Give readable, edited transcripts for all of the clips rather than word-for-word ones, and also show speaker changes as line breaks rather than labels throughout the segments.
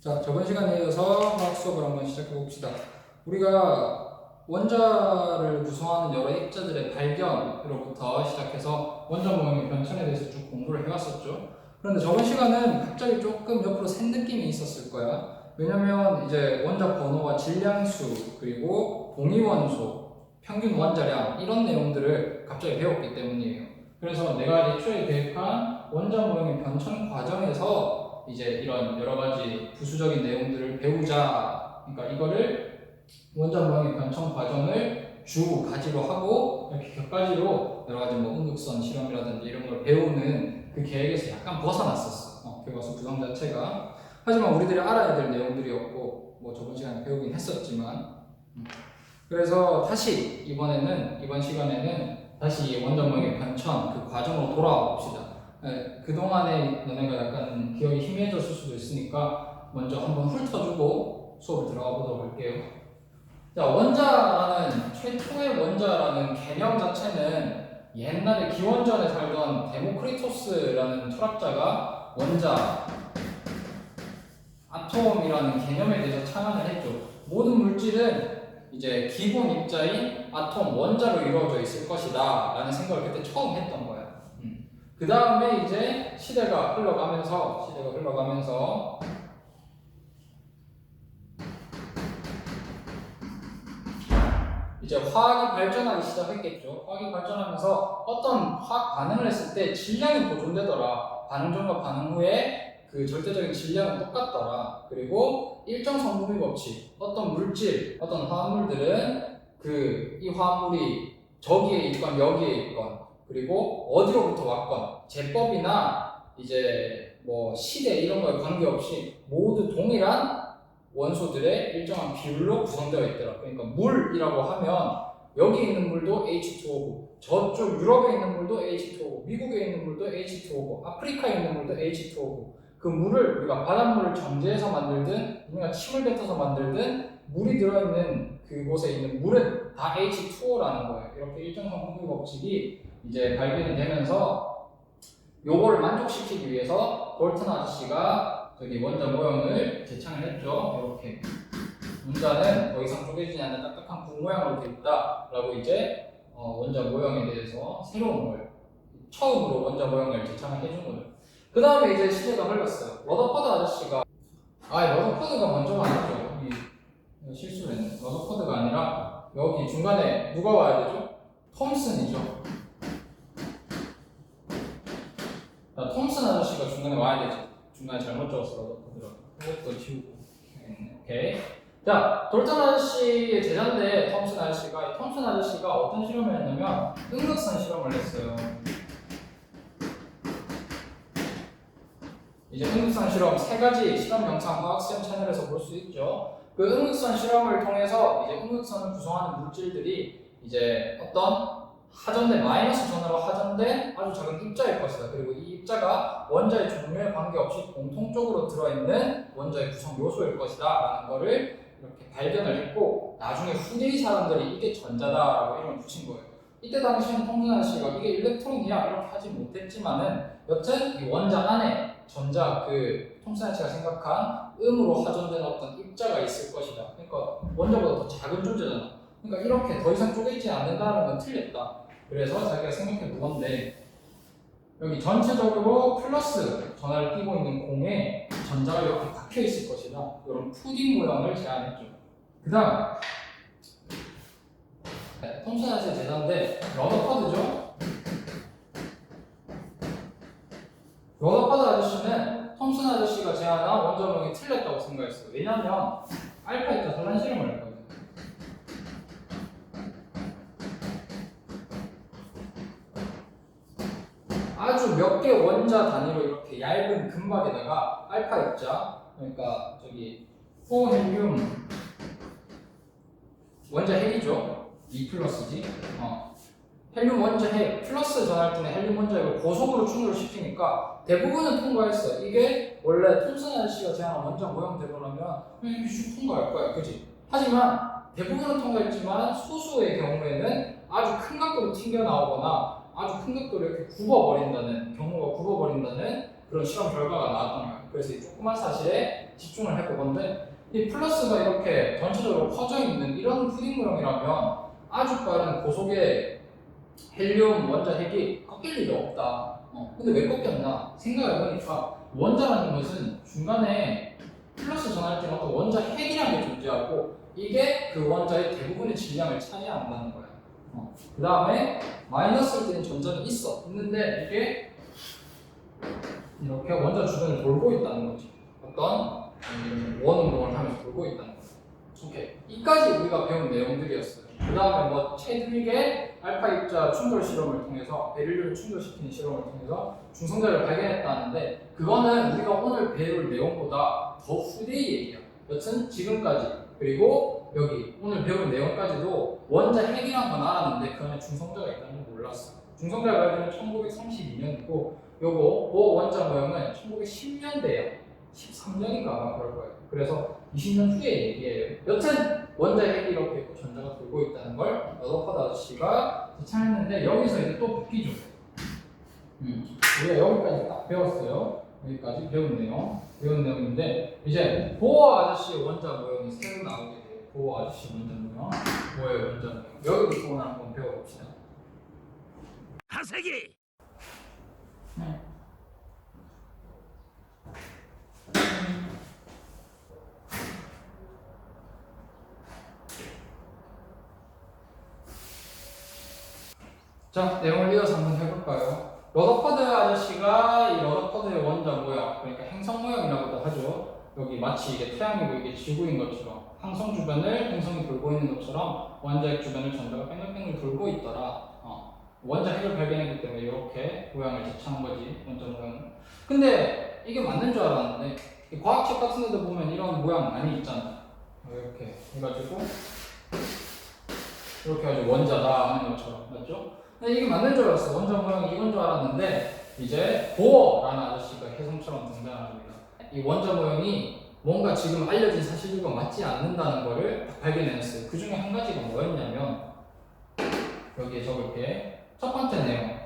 자, 저번 시간에 이어서 화학 수업을 한번 시작해 봅시다. 우리가 원자를 구성하는 여러 입자들의 발견으로부터 시작해서 원자 모형의 변천에 대해서 쭉 공부를 해왔었죠. 그런데 저번 시간은 갑자기 조금 옆으로 샌 느낌이 있었을 거야. 왜냐면 이제 원자 번호와 질량수, 그리고 동위원소, 평균 원자량 이런 내용들을 갑자기 배웠기 때문이에요. 그래서 내가 애초에 계획한 원자 모형의 변천 과정에서 이제 이런 여러 가지 부수적인 내용들을 배우자. 그러니까 이거를 원자 모형의 변천 과정을 주 가지로 하고 이렇게 격가지로 여러 가지 뭐 응극선 실험이라든지 이런 걸 배우는 그 계획에서 약간 벗어났었어. 교과서 구성 자체가. 하지만 우리들이 알아야 될 내용들이었고 뭐 저번 시간에 배우긴 했었지만 그래서 다시 이번 시간에는 다시 원자 모형의 변천 그 과정으로 돌아와 봅시다. 그동안에 너네가 약간 기억이 희미해졌을 수도 있으니까 먼저 한번 훑어주고 수업을 들어가 보도록 할게요. 자, 원자라는 최초의 원자라는 개념 자체는 옛날에 기원전에 살던 데모크리토스라는 철학자가 원자, 아톰이라는 개념에 대해서 창안을 했죠. 모든 물질은 이제 기본 입자인 아톰, 원자로 이루어져 있을 것이다 라는 생각을 그때 처음 했던 거야. 그 다음에 이제 시대가 흘러가면서 이제 화학이 발전하기 시작했겠죠. 화학이 발전하면서 어떤 화학 반응을 했을 때 질량이 보존되더라. 반응 전과 반응 후에 그 절대적인 질량은 똑같더라. 그리고 일정 성분비 법칙, 어떤 물질, 어떤 화합물들은 이 화합물이 저기에 있건 여기에 있건 그리고 어디로부터 왔건 제법이나 이제 뭐 시대 이런 거에 관계없이 모두 동일한 원소들의 일정한 비율로 구성되어 있더라. 그러니까 물이라고 하면 여기 있는 물도 H2O고 저쪽 유럽에 있는 물도 H2O고 미국에 있는 물도 H2O고 아프리카에 있는 물도 H2O고 그 물을 우리가 바닷물을 정제해서 만들든 우리가 침을 뱉어서 만들든 물이 들어있는 그곳에 있는 물은 다 H2O라는 거예요. 이렇게 일정 성분비 법칙이 이제 발견이 되면서 요거를 만족시키기 위해서 볼튼 아저씨가 저기 원자 모형을 제창을 했죠. 이렇게 문자는 더 이상 쪼개지지 않는 딱딱한 국 모양으로 되어 있다라고 이제 원자 모형에 대해서 새로운 걸 처음으로 원자 모형을 제창을 해준 거죠. 그 다음에 이제 시대가 흘렀어요. 러더퍼드 아저씨가 러더퍼드가 먼저 나왔죠. 실수를 했네. 러더퍼드가 아니라 여기 중간에 누가 와야 되죠? 톰슨이죠. 톰슨 아저씨가 중간에 와야 되지. 중간에 잘못 적었어. 러더퍼드라고. 그것도 지우고. 오케이. 자, 돌턴 아저씨의 제자인데 톰슨 아저씨가 어떤 실험을 했냐면 응극선 실험을 했어요. 이제 응극선 실험 세 가지 실험 영상 화학시험 채널에서 볼 수 있죠. 그 응극선 실험을 통해서 이제 응극선을 구성하는 물질들이 이제 어떤 마이너스 전하로 하전된 아주 작은 입자일 것이다. 그리고 이 입자가 원자의 종류에 관계없이 공통적으로 들어있는 원자의 구성 요소일 것이다 라는 거를 이렇게 발견을 했고 나중에 후대의 사람들이 이게 전자다라고 이름을 붙인 거예요. 이때 당시에는 톰슨 아저씨가 이게 일렉트론이야 이렇게 하지 못했지만은 여튼 이 원자 안에 전자 톰슨 아저씨가 생각한 음으로 하전된 어떤 입자가 있을 것이다. 그러니까 원자보다 더 작은 존재잖아. 그러니까 이렇게 더 이상 쪼개지지 않는다는 건 틀렸다. 그래서 자기가 생각해 본 건데 여기 전체적으로 플러스 전하를 띄고 있는 공에 전자가 이렇게 박혀 있을 것이다. 이런 푸딩 모양을 제안했죠. 그 다음 톰슨 아저씨의 제자인데 러더퍼드죠. 러더퍼드 아저씨는 톰슨 아저씨가 제안한 원자 모형이 틀렸다고 생각했어요. 왜냐하면 알파-이타 산란 실험을 했거든요. 아주 몇 개 원자 단위로 이렇게 얇은 금박에다가 알파 입자, 그러니까 저기 4헬륨 원자 핵이죠. 2+지. 헬륨 원자 핵 플러스 전할 때 헬륨 원자 핵을 고속으로 충돌을 시키니까 대부분은 통과했어. 이게 원래 톰슨 아저씨가 제안한 원자 모형대로라면 이게 쭉 통과할 거야, 그지? 하지만 대부분은 통과했지만 소수의 경우에는 아주 큰 각도로 튕겨 나오거나 아주 큰 각도로 이렇게 굽어버린다는 경우가 굽어버린다는 그런 실험 결과가 나왔던 거예요. 그래서 이 조그만 사실에 집중을 해보건데 이 플러스가 이렇게 전체적으로 퍼져 있는 이런 푸딩 모형이라면 아주 빠른 고속의 헬륨 원자 핵이 꺾일 일이 없다. 근데 왜 꺾였나 생각해보니까 원자라는 것은 중간에 플러스 전할 때는 어떤 원자 핵이라는 게 존재하고 이게 그 원자의 대부분의 질량을 차지한다는 거야. 그 다음에 마이너스일 때는 전자는 있는데 이게 이렇게 원자 주변을 돌고 있다는 거지. 어떤 원 운동을 하면서 돌고 있다는 거지. 오케이. 이까지 우리가 배운 내용들이었어요. 그 다음에 뭐 체드윅의 알파 입자 충돌 실험을 통해서 베릴륨을 충돌시키는 실험을 통해서 중성자를 발견했다는데 그거는 우리가 오늘 배울 내용보다 더 후대의 얘기야. 여튼 지금까지 그리고 여기 오늘 배운 내용까지도 원자 핵이란 건 알았는데 그 안에 중성자가 있다는 걸 몰랐어. 중성자 발견은 1932년이고 요거 원자 모형은 1910년대야. 13년인가 아마 그럴 거예요. 그래서 20년 후의 얘기예요. 여튼 원자 핵이 이렇게 있고 전자가 돌고 있다는 걸 러더퍼드 아저씨가 찾았는데 여기서 이제 또 바뀌죠. 우리가 여기까지 딱 배웠어요. 여기까지 배운 내용인데 이제 보어 아저씨의 원자 모형이 새로 나오게 돼요. 보어 아저씨 원자 모형, 보어의 원자 모형. 여기부터 오늘 한번 배워봅시다.
하세기.
자, 내용을 이어서 한번 해볼까요? 러더퍼드 아저씨가 이 러더퍼드의 원자 모형, 그러니까 행성 모형이라고도 하죠. 여기 마치 이게 태양이고 이게 지구인 것처럼 항성 주변을 행성이 돌고 있는 것처럼 원자 핵 주변을 전자가 뺑글뺑글 돌고 있더라. 원자 핵을 발견했기 때문에 이렇게 모양을 제시한 거지, 원자 모형. 근데 이게 맞는 줄 알았는데 과학책 같은 데도 보면 이런 모양 많이 있잖아. 이렇게 해가지고 이렇게 해가지고 원자다 하는 것처럼, 맞죠? 근데 이게 맞는 줄 알았어. 원자 모양이 이건 줄 알았는데 이제 보어라는 아저씨가 혜성처럼 등장합니다. 이 원자 모형이 뭔가 지금 알려진 사실들과 맞지 않는다는 거를 딱 발견해냈어요. 그 중에 한 가지가 뭐였냐면 여기에 적을게. 첫 번째 내용.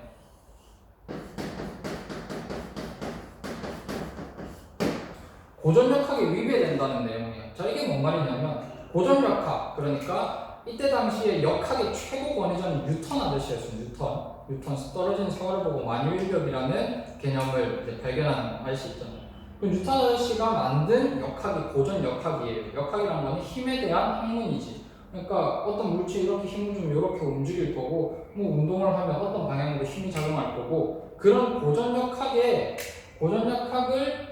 고전력학에 위배된다는 내용이에요. 자, 이게 뭔 말이냐면 고전력학, 그러니까 이때 당시에 역학의 최고 권위자는 뉴턴 아저씨였어요. 뉴턴 떨어진 세월을 보고 만유인력이라는 개념을 이제 발견한 아저씨 있잖아요. 그 뉴턴 아저씨가 만든 역학이 고전 역학이에요. 역학이라는 건 힘에 대한 학문이지. 그러니까 어떤 물질이 이렇게 힘을 주면 이렇게 움직일 거고, 뭐 운동을 하면 어떤 방향으로 힘이 작용할 거고, 그런 고전 역학을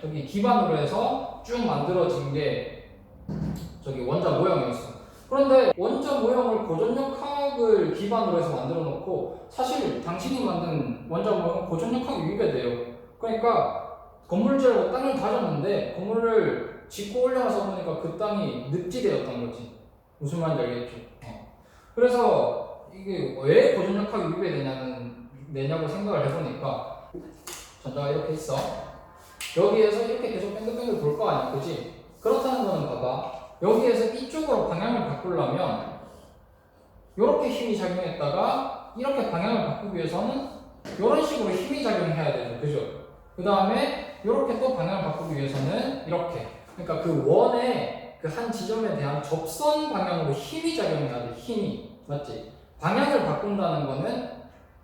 저기 기반으로 해서 쭉 만들어진 게 저기 원자 모형이었어. 그런데 원자 모형을 고전역학을 기반으로 해서 만들어 놓고 사실 당신이 만든 원자 모형은 고전역학이 위배돼요. 그러니까 건물지라고 땅을 다졌는데 건물을 짓고 올려놔서 보니까 그 땅이 늪지대였던 거지. 무슨 말인지 알겠죠? 그래서 이게 왜 고전역학이 위배되냐고 생각을 해보니까 전자가 이렇게 있어. 여기에서 이렇게 계속 뺑글뺑글 돌 거 아니야, 그지? 그렇다는 거는 봐봐. 여기에서 이쪽으로 방향을 바꾸려면 이렇게 힘이 작용했다가 이렇게 방향을 바꾸기 위해서는 이런 식으로 힘이 작용해야 되죠, 그죠? 그 다음에 이렇게 또 방향을 바꾸기 위해서는 이렇게, 그러니까 그 원의 그 한 지점에 대한 접선 방향으로 힘이 작용해야 돼, 힘이. 맞지? 방향을 바꾼다는 거는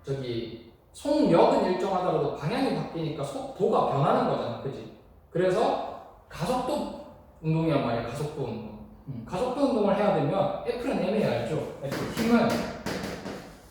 저기 속력은 일정하더라도 방향이 바뀌니까 속도가 변하는 거잖아, 그지? 그래서 가속도 운동이란 말이야, 가속도 운동. 가속도 운동을 해야 되면 F는 M이 알죠? F, 힘은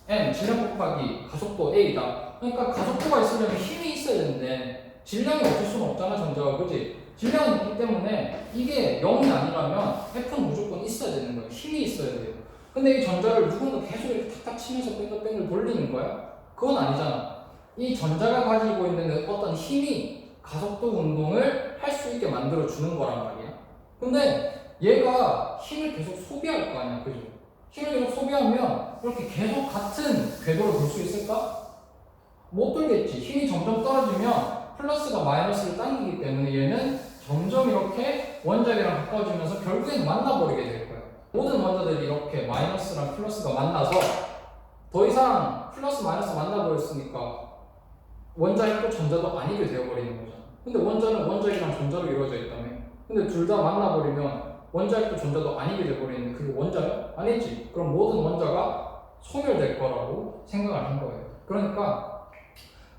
M, 질량 곱하기 가속도 A다. 그러니까 가속도가 있으려면 힘이 있어야 되는데 질량이 없을 수는 없잖아, 전자가, 그지? 질량은 있기 때문에 이게 0이 아니라면 F는 무조건 있어야 되는 거예요. 힘이 있어야 돼요. 근데 이 전자를 누군가 계속 이렇게 탁탁 치면서 뺑글뺑글 돌리는 거야? 그건 아니잖아. 이 전자가 가지고 있는 어떤 힘이 가속도 운동을 할 수 있게 만들어 주는 거란 말이야. 근데 얘가 힘을 계속 소비할 거 아니야, 그죠? 힘을 계속 소비하면 이렇게 계속 같은 궤도를 돌 수 있을까? 못 돌겠지. 힘이 점점 떨어지면 플러스가 마이너스를 당기기 때문에 얘는 점점 이렇게 원자계랑 가까워지면서 결국엔 만나버리게 될 거야. 모든 원자들이 이렇게 마이너스랑 플러스가 만나서 더 이상 플러스 마이너스 만나버렸으니까 원자핵도 전자도 아니게 되어버리는 거잖아. 근데 원자는 원자핵이랑 전자로 이루어져 있다며. 근데 둘 다 만나버리면 원자핵도 전자도 아니게 돼버리는데 그게 원자야? 아니지. 그럼 모든 원자가 소멸될 거라고 생각을 한 거예요. 그러니까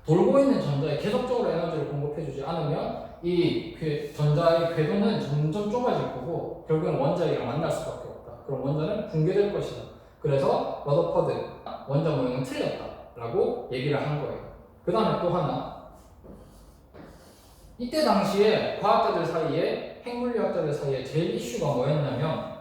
돌고 있는 전자에 계속적으로 에너지를 공급해주지 않으면 이 전자의 궤도는 점점 좁아질 거고 결국은 원자핵이랑 만날 수밖에 없다. 그럼 원자는 붕괴될 것이다. 그래서 러더퍼드 원자 모형은 틀렸다라고 얘기를 한 거예요. 그 다음에 또 하나, 이때 당시에 과학자들 사이에, 핵물리학자들 사이에 제일 이슈가 뭐였냐면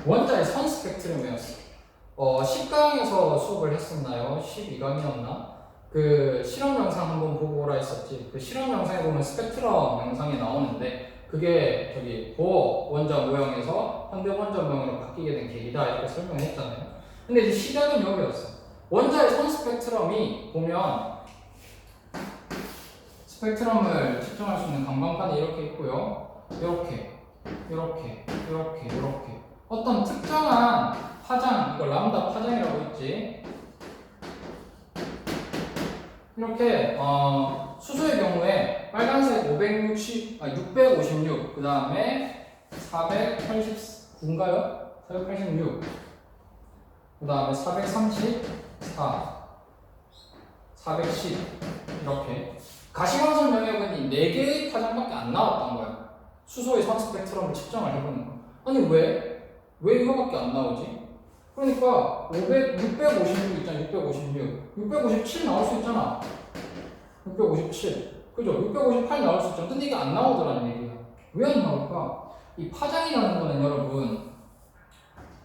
원자의 선 스펙트럼이었어요. 10강에서 수업을 했었나요? 12강이었나? 그 실험 영상 한번 보고 오라 했었지. 그 실험 영상에 보면 스펙트럼 영상이 나오는데 그게 저기 보어 원자 모형에서 현대 원자 모형으로 바뀌게 된 계기다 이렇게 설명했잖아요. 근데 이제 시작은 여기였어. 원자의 선 스펙트럼이 보면 스펙트럼을 측정할 수 있는 강광판이 이렇게 있고요. 이렇게 어떤 특정한 파장, 이거 람다 파장이라고 있지. 이렇게 수소의 경우에 빨간색 656, 그 다음에 489인가요? 486, 그 다음에 434, 410 이렇게 가시광선 영역은 이 4개의 파장밖에 안 나왔던 거야. 수소의 선 스펙트럼을 측정을 해보는 거. 아니 왜 이거밖에 안 나오지? 그러니까 656 있잖아. 657 나올 수 있잖아. 657 그죠? 658 나올 수 있잖아. 근데 이게 안 나오더라는 얘기야. 왜 안 나올까? 이 파장이라는 거는 여러분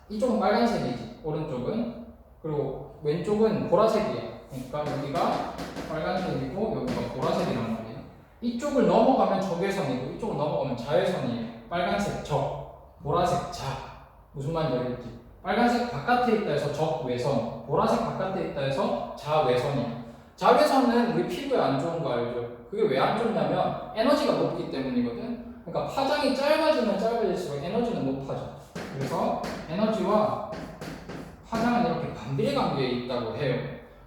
이쪽은 빨간색이지, 오른쪽은. 그리고 왼쪽은 보라색이야. 그러니까 여기가 빨간색이고 여기가 보라색이란 말이야. 이쪽을 넘어가면 적외선이고 이쪽을 넘어가면 자외선이에요. 빨간색 적, 보라색 자. 무슨 말인지 알겠지? 빨간색 바깥에 있다 해서 적외선, 보라색 바깥에 있다 해서 자외선이야. 자외선은 우리 피부에 안 좋은 거 알죠? 그게 왜 안 좋냐면 에너지가 높기 때문이거든. 그러니까 파장이 짧아지면 짧아질수록 에너지는 높아져. 그래서 에너지와 파장은 이렇게 반비례 관계에 있다고 해요.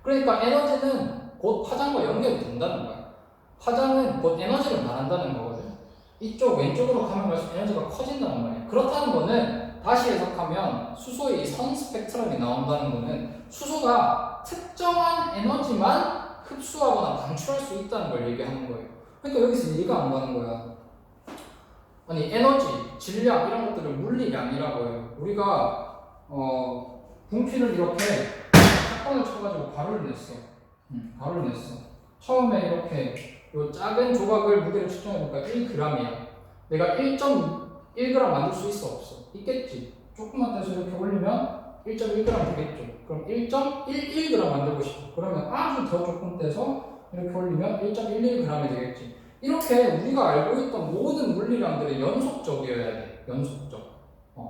그러니까 에너지는 곧 파장과 연결이 된다는 거야. 파장은 곧 에너지를 말한다는 거거든. 이쪽 왼쪽으로 가면 갈수록 에너지가 커진다는 말이야. 그렇다는 거는 다시 해석하면 수소의 선 스펙트럼이 나온다는 거는 수소가 특정한 에너지만 흡수하거나 방출할 수 있다는 걸 얘기하는 거예요. 그러니까 여기서 이해가 안 가는 거야. 아니 에너지, 질량 이런 것들을 물리량이라고 해요. 우리가 분필을 이렇게 샷건을 쳐가지고 가루를 냈어. 처음에 이렇게 요 작은 조각을 무게를 측정해볼까 1g이야. 내가 1.1g 만들 수 있어 없어? 있겠지. 조금만 떼서 이렇게 올리면 1.1g 되겠죠. 그럼 1.11g 만들고 싶어. 그러면 아주 더 조금 떼서 이렇게 올리면 1.11g이 되겠지. 이렇게 우리가 알고 있던 모든 물리량들이 연속적이어야 돼. 연속적.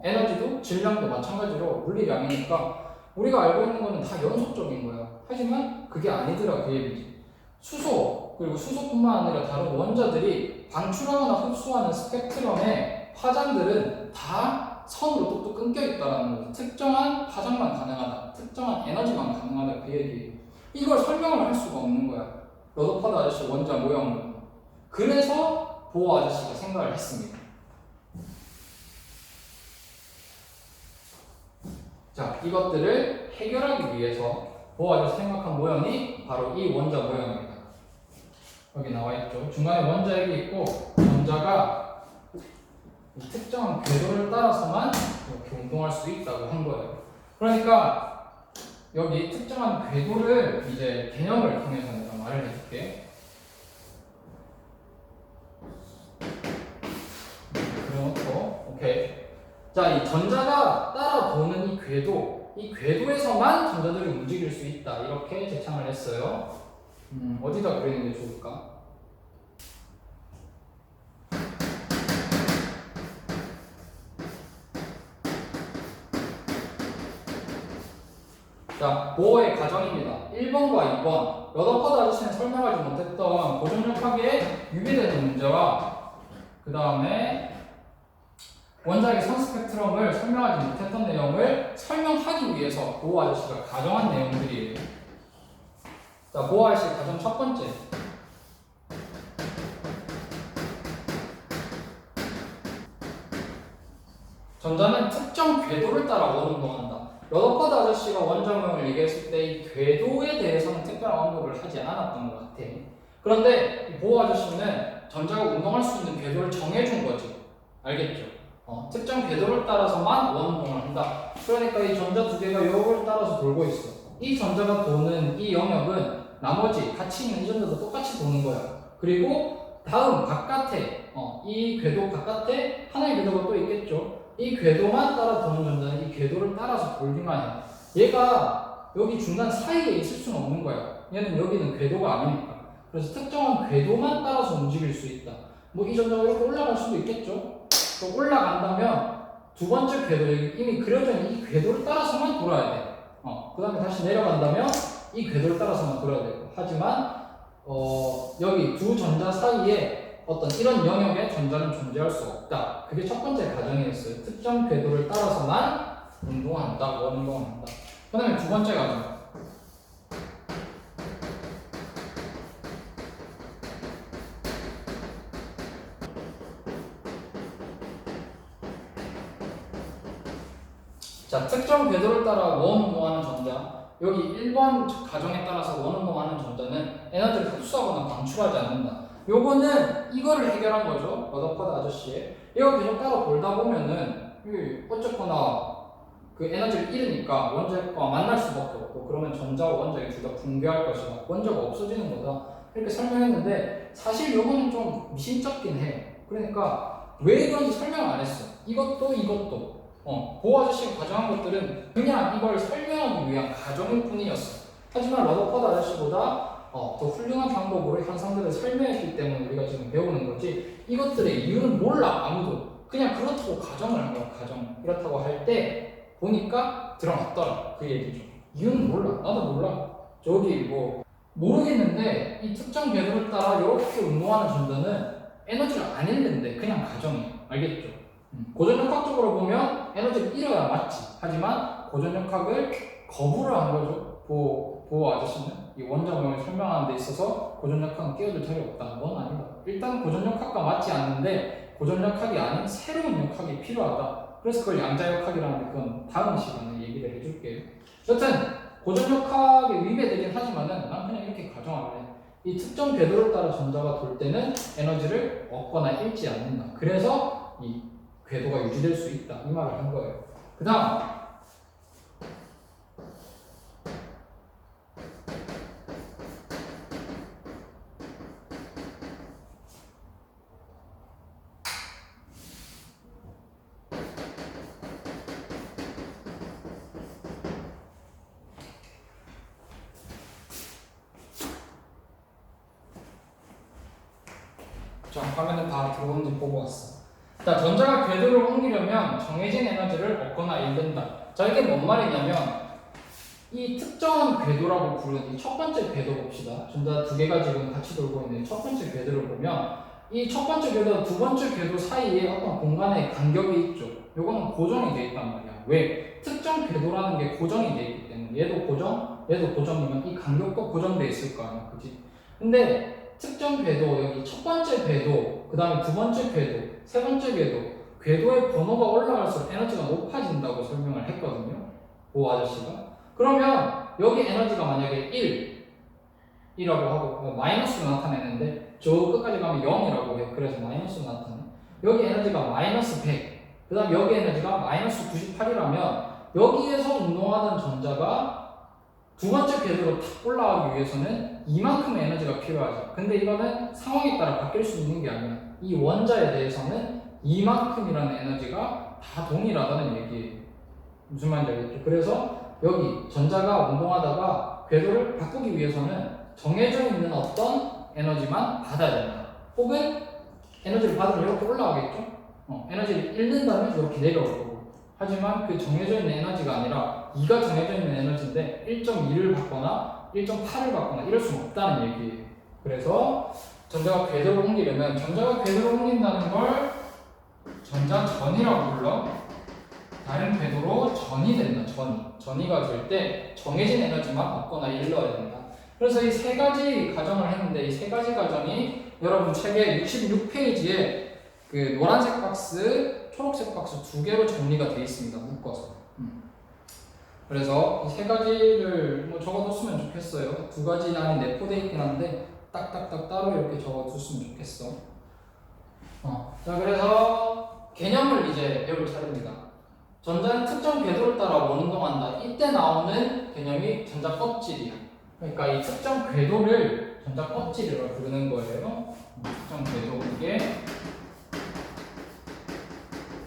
에너지도 질량도 마찬가지로 물리량이니까 우리가 알고 있는 거는 다 연속적인 거야. 하지만 그게 아니더라 그 얘기지. 수소, 그리고 수소뿐만 아니라 다른 원자들이 방출하거나 흡수하는 스펙트럼의 파장들은 다 선으로 뚝뚝 끊겨 있다는 거죠. 특정한 파장만 가능하다, 특정한 에너지만 가능하다 그 얘기예요. 이걸 설명을 할 수가 없는 거야. 러더퍼드 아저씨 원자 모형으로. 그래서 보어 아저씨가 생각을 했습니다. 자, 이것들을 해결하기 위해서 보어 아저씨 생각한 모형이 바로 이 원자 모형입니다. 여기 나와 있죠. 중간에 원자핵이 있고 전자가 특정한 궤도를 따라서만 이렇게 운동할 수 있다고 한 거예요. 그러니까 여기 특정한 궤도를 이제 개념을 통해서 내가 말을 해줄게. 그려놓고 오케이. 자, 이 전자가 따라 도는 이 궤도에서만 전자들이 움직일 수 있다 이렇게 제창을 했어요. 어디다 그리는 게 좋을까? 자, 보어의 과정입니다. 1번과 2번. 러더퍼드 아저씨는 설명하지 못했던 고정력학에 유비되는 문제와 그 다음에 원자핵의 선 스펙트럼을 설명하지 못했던 내용을 설명하기 위해서 보호 아저씨가 가정한 내용들이에요. 자, 보호 아저씨 가정 첫 번째. 전자는 특정 궤도를 따라 원운동한다. 러더퍼드 아저씨가 원자명을 얘기했을 때 이 궤도에 대해서는 특별한 언급을 하지 않았던 것 같아. 그런데 이 보호 아저씨는 전자가 운동할 수 있는 궤도를 정해준 거지. 알겠죠? 특정 궤도를 따라서만 원운동을 한다. 그러니까 이 전자 두 개가 요걸 따라서 돌고 있어. 이 전자가 도는 이 영역은 나머지 같이 있는 이 전자도 똑같이 도는 거야. 그리고 다음 바깥에 이 궤도 바깥에 하나의 궤도가 또 있겠죠. 이 궤도만 따라 도는 전자는 이 궤도를 따라서 돌기만 해. 얘가 여기 중간 사이에 있을 수는 없는 거야. 얘는 여기는 궤도가 아니니까. 그래서 특정한 궤도만 따라서 움직일 수 있다. 뭐 이 전자가 이렇게 올라갈 수도 있겠죠. 또 올라간다면 두 번째 궤도, 여기 이미 그려져 있는 이 궤도를 따라서만 돌아야 돼. 그 다음에 다시 내려간다면 이 궤도를 따라서만 돌아야 되고. 하지만 여기 두 전자 사이에 어떤 이런 영역의 전자는 존재할 수 없다. 그게 첫 번째 가정이었어요. 특정 궤도를 따라서만 운동한다, 원운동한다. 그 다음에 두 번째 가정. 자, 특정 궤도를 따라 원운동하는 전자. 여기 1번 가정에 따라서 원운동하는 전자는 에너지를 흡수하거나 방출하지 않는다. 요거는 이거를 해결한 거죠. 러더퍼드 아저씨의. 이거 계속 따라 돌다 보면은 어쨌거나 그 에너지를 잃으니까 원자핵과 만날 수밖에 없고, 그러면 전자와 원자핵이 둘 다 붕괴할 것이다. 원자가 없어지는 거다. 이렇게 설명했는데 사실 요거는 좀 미심쩍긴 해. 그러니까 왜 그런지 설명을 안 했어. 이것도 보호 아저씨가 가정한 것들은 그냥 이걸 설명하기 위한 가정일 뿐이었어. 하지만 러더퍼드 아저씨보다 더 훌륭한 방법으로 현상들을 설명했기 때문에 우리가 지금 배우는 거지, 이것들의 이유는 몰라. 아무도. 그냥 그렇다고 가정을 한 거야. 가정. 그렇다고 할 때 보니까 들어맞더라. 그 얘기죠. 이유는 몰라. 나도 몰라. 저기 뭐 모르겠는데 이 특정 궤도를 따라 이렇게 운동하는 전자는 에너지를 안 잃는데 그냥 가정이야. 알겠죠? 고전역학적으로 보면 에너지를 잃어야 맞지. 하지만 고전역학을 거부를 한 거죠. 보호 아저씨는 이 원자명을 설명하는 데 있어서 고전역학은 끼어들 자리 없다. 그건 아니다. 일단 고전역학과 맞지 않는데 고전역학이 아닌 새로운 역학이 필요하다. 그래서 그걸 양자역학이라는데 그건 다음 시간에 얘기를 해줄게요. 여튼 고전역학에 위배되긴 하지만은 난 그냥 이렇게 가정할래. 이 특정 궤도를 따라 전자가 돌 때는 에너지를 얻거나 잃지 않는다. 그래서 이 궤도가 유지될 수 있다. 이 말을 한 거예요. 그 다음 자, 화면에 다 들어오는지 보고 왔어. 자, 전자가 궤도를 옮기려면 정해진 에너지를 얻거나 잃는다. 자, 이게 뭔 말이냐면 이 특정한 궤도라고 부르는 이 첫 번째 궤도 봅시다. 전자 두 개가 지금 같이 돌고 있는 첫 번째 궤도를 보면 이 첫 번째 궤도와 두 번째 궤도 사이에 어떤 공간의 간격이 있죠. 요거는 고정이 돼 있단 말이야. 왜? 특정 궤도라는 게 고정이 돼 있기 때문에 얘도 고정, 얘도 고정이면 이 간격도 고정돼 있을 거 아니야. 그치? 근데 특정 궤도, 여기 첫 번째 궤도, 그 다음에 두 번째 궤도, 세 번째 궤도, 궤도의 번호가 올라갈수록 에너지가 높아진다고 설명을 했거든요. 보호 아저씨가. 그러면 여기 에너지가 만약에 1이라고 하고 마이너스로 나타내는데 저 끝까지 가면 0이라고 해. 그래서 마이너스로 나타내. 여기 에너지가 마이너스 100, 그 다음 여기 에너지가 마이너스 98이라면 여기에서 운동하던 전자가 두 번째 궤도로 탁 올라가기 위해서는 이만큼의 에너지가 필요하죠. 근데 이거는 상황에 따라 바뀔 수 있는 게 아니야. 이 원자에 대해서는 이만큼이라는 에너지가 다 동일하다는 얘기예요. 무슨 말인지 알겠죠? 그래서 여기 전자가 운동하다가 궤도를 바꾸기 위해서는 정해져 있는 어떤 에너지만 받아야 된다. 혹은 에너지를 받으면 이렇게 올라가겠죠? 에너지를 잃는다면 이렇게 내려올 거고. 하지만 그 정해져 있는 에너지가 아니라 2가 정해져 있는 에너지인데 1.2를 받거나 1.8을 받거나 이럴 수는 없다는 얘기예요. 그래서 전자가 궤도를 옮기려면 전자가 궤도를 옮긴다는 걸 전자전이라고 불러. 다른 궤도로 전이 된다. 전이가 될 때 정해진 에너지만 받거나 일러야 된다. 그래서 이 세 가지 가정을 했는데 이 세 가지 가정이 여러분 책의 66페이지에 그 노란색 박스, 초록색 박스 두 개로 정리가 되어 있습니다. 묶어서. 그래서 이 세 가지를 뭐 적어뒀으면 좋겠어요. 두 가지 안에 내포되어 있긴 한데 딱딱딱 따로 이렇게 적어뒀으면 좋겠어. 자, 그래서 개념을 이제 배울 차례입니다. 전자는 특정 궤도를 따라 원운동한다. 이때 나오는 개념이 전자 껍질이야. 그러니까 이 특정 궤도를 전자 껍질이라고 부르는 거예요. 특정 궤도 이게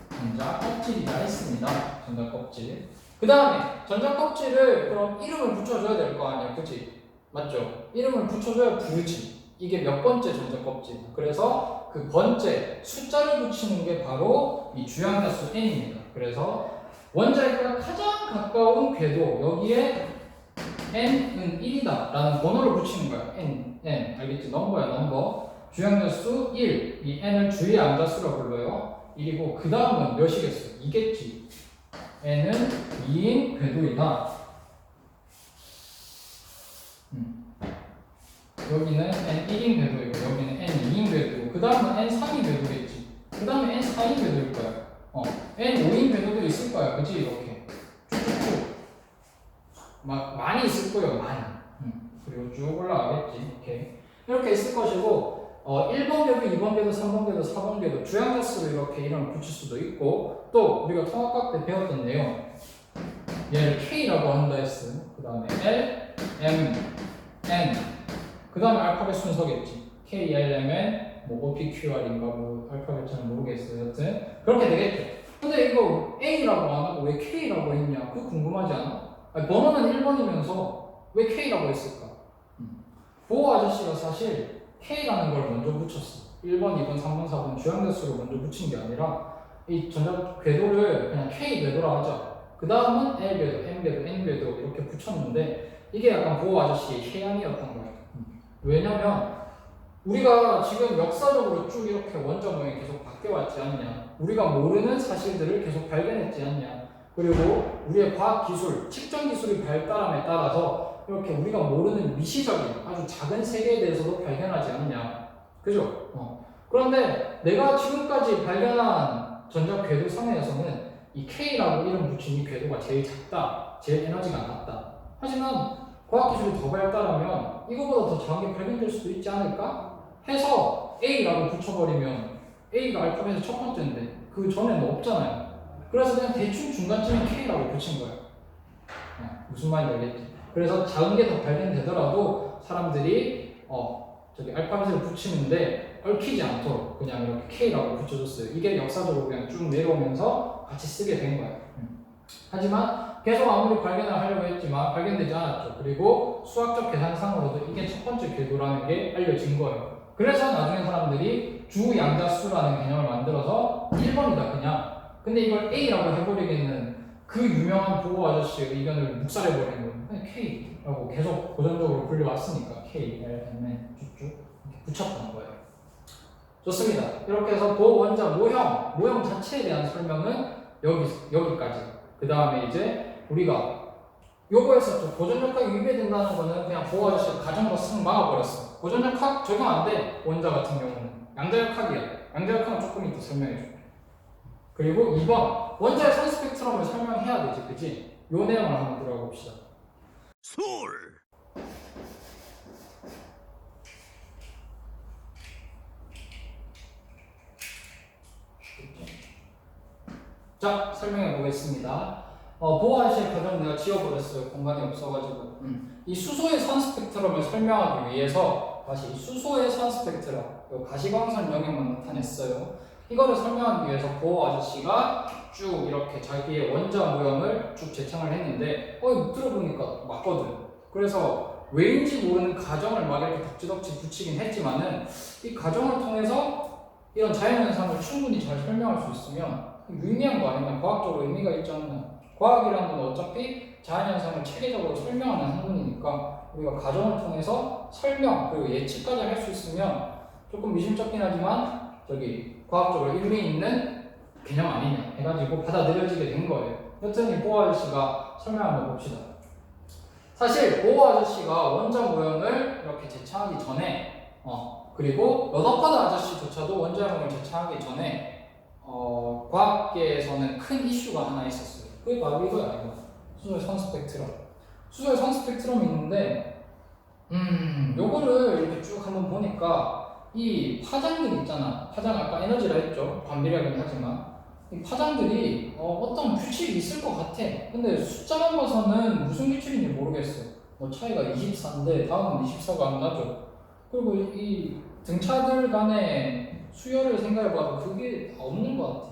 전자 껍질이라 했습니다. 전자 껍질. 그 다음에 전자 껍질을 그럼 이름을 붙여줘야 될 거 아니야, 그치? 맞죠? 이름을 붙여줘야 부르지. 이게 몇 번째 전자 껍질. 그래서 그 번째 숫자를 붙이는 게 바로 이 주양자수 n입니다. 그래서 원자핵과 가장 가까운 궤도 여기에 n은 1이다 라는 번호를 붙이는 거야. n 알겠지? 넘버야, 넘버. 주양자수 1, 이 n을 주의 양자수라고 불러요. 1이고 그 다음은 몇이겠어? 2겠지. n은 2인 궤도이다. 여기는 n 1인 궤도이고 여기는 n 2인 궤도고 그 다음은 n 3인 궤도겠지. 그 다음에 n 4인 궤도일 거야. n 5인 궤도도 있을 거야. 그치? 이렇게 쭉쭉쭉 많이 있을 거예요. 많이. 그리고 쭉 올라가겠지. 이렇게 있을 것이고 1번 궤도, 2번 궤도, 3번 궤도, 4번 궤도 주양자수로 이렇게 이름을 붙일 수도 있고 또 우리가 통합학 때 배웠던 내용 얘를 K라고 한다 했어. 그 다음에 L, M, N 그 다음에 알파벳 순서겠지. K, L, M, N 뭐 OPQR인가 뭐 알파벳 잘 모르겠어요. 여튼 그렇게 되겠죠. 근데 이거 A라고 안 하고 왜 K라고 했냐? 그거 궁금하지 않아? 아니, 번호는 1번이면서 왜 K라고 했을까? 보호 아저씨가 사실 K라는 걸 먼저 붙였어. 1번, 2번, 3번, 4번 주양자수로 먼저 붙인 게 아니라 이 전자 궤도를 그냥 K 궤도라 하자. 그 다음은 L 궤도, M 궤도, N 궤도 이렇게 붙였는데 이게 약간 보호 아저씨의 해안이었던 거야. 왜냐면 우리가 지금 역사적으로 쭉 이렇게 원자 모양이 계속 바뀌어왔지 않냐. 우리가 모르는 사실들을 계속 발견했지 않냐. 그리고 우리의 과학 기술, 측정 기술이 발달함에 따라서 이렇게 우리가 모르는 미시적인 아주 작은 세계에 대해서도 발견하지 않냐. 그죠? 그런데 내가 지금까지 발견한 전자 궤도 상에서는 이 K라고 이름 붙인 이 궤도가 제일 작다. 제일 에너지가 낮다. 하지만 과학기술이 더 발달하면 이거보다 더 작은 게 발견될 수도 있지 않을까? 해서 A라고 붙여버리면 A가 알파벳의 첫 번째인데 그 전에는 없잖아요. 그래서 그냥 대충 중간쯤에 K라고 붙인 거예요. 무슨 말인지 알겠지? 그래서 작은 게 더 발견되더라도 사람들이 저기 알파벳을 붙이는데 얽히지 않도록 그냥 이렇게 K라고 붙여줬어요. 이게 역사적으로 그냥 쭉 내려오면서 같이 쓰게 된 거예요. 하지만 계속 아무리 발견을 하려고 했지만 발견되지 않았죠. 그리고 수학적 계산상으로도 이게 첫 번째 궤도라는 게 알려진 거예요. 그래서 나중에 사람들이 주양자수라는 개념을 만들어서 1번이다 그냥. 근데 이걸 A라고 해버리기에는 그 유명한 보호 아저씨의 의견을 묵살해버리는 거예요. 그냥 K라고 계속 고정적으로 불려왔으니까 K, L, M, N 쭉쭉 이렇게 붙였던 거예요. 좋습니다. 이렇게 해서 보호 원자 모형 자체에 대한 설명은 여기까지. 그 다음에 이제 우리가 요거 했었죠. 고전력학이 위배된다는 거는 그냥 보호 아저씨가 가정으로 쓱 막아버렸어. 고전력학 적용 안 돼. 원자 같은 경우는 양자역학이야. 양자역학은 조금 이따 설명해줘. 그리고 2번 원자의 선 스펙트럼을 설명해야 되지, 그치? 요 내용을 한번 들어가 봅시다. 술. 자, 설명해 보겠습니다. 보호 아저씨의 가정 내가 지워버렸어요. 공간이 없어가지고. 이 수소의 선 스펙트럼을 설명하기 위해서 다시 수소의 선 스펙트럼, 요 가시광선 영역만 나타냈어요. 이거를 설명하기 위해서 보호 아저씨가 쭉 이렇게 자기의 원자 모형을 쭉 제창을 했는데 들어보니까 맞거든. 그래서 왜인지 모르는 가정을 막 이렇게 덕지덕지 붙이긴 했지만은 이 가정을 통해서 이런 자연현상을 충분히 잘 설명할 수 있으면 유의미한 거 아니면 과학적으로 의미가 있지 않나. 과학이라는 건 어차피 자연현상을 체계적으로 설명하는 학문이니까 우리가 가정을 통해서 설명 그리고 예측까지 할 수 있으면 조금 미심쩍긴 하지만 저기 과학적으로 의미 있는 개념 아니냐 해가지고 받아들여지게 된 거예요. 여튼 이 보어 아저씨가 설명 한번 봅시다. 사실 보어 아저씨가 원자 모형을 이렇게 제창하기 전에 그리고 러더파드 아저씨조차도 원자 모형을 제창하기 전에 과학계에서는 큰 이슈가 하나 있었어요. 그게 바로 이거야. 이거 수소의 선 스펙트럼. 수소의 선 스펙트럼이 있는데 요거를 이렇게 쭉 한번 보니까 이 파장들 있잖아. 파장 아까 에너지라 했죠. 반비례하긴 하지만 이 파장들이 어떤 규칙이 있을 것 같아. 근데 숫자만 봐서는 무슨 규칙인지 모르겠어. 뭐 차이가 24인데 다음은 24가 안 나죠. 그리고 이 등차들 간의 수열을 생각해봐도 그게 없는 것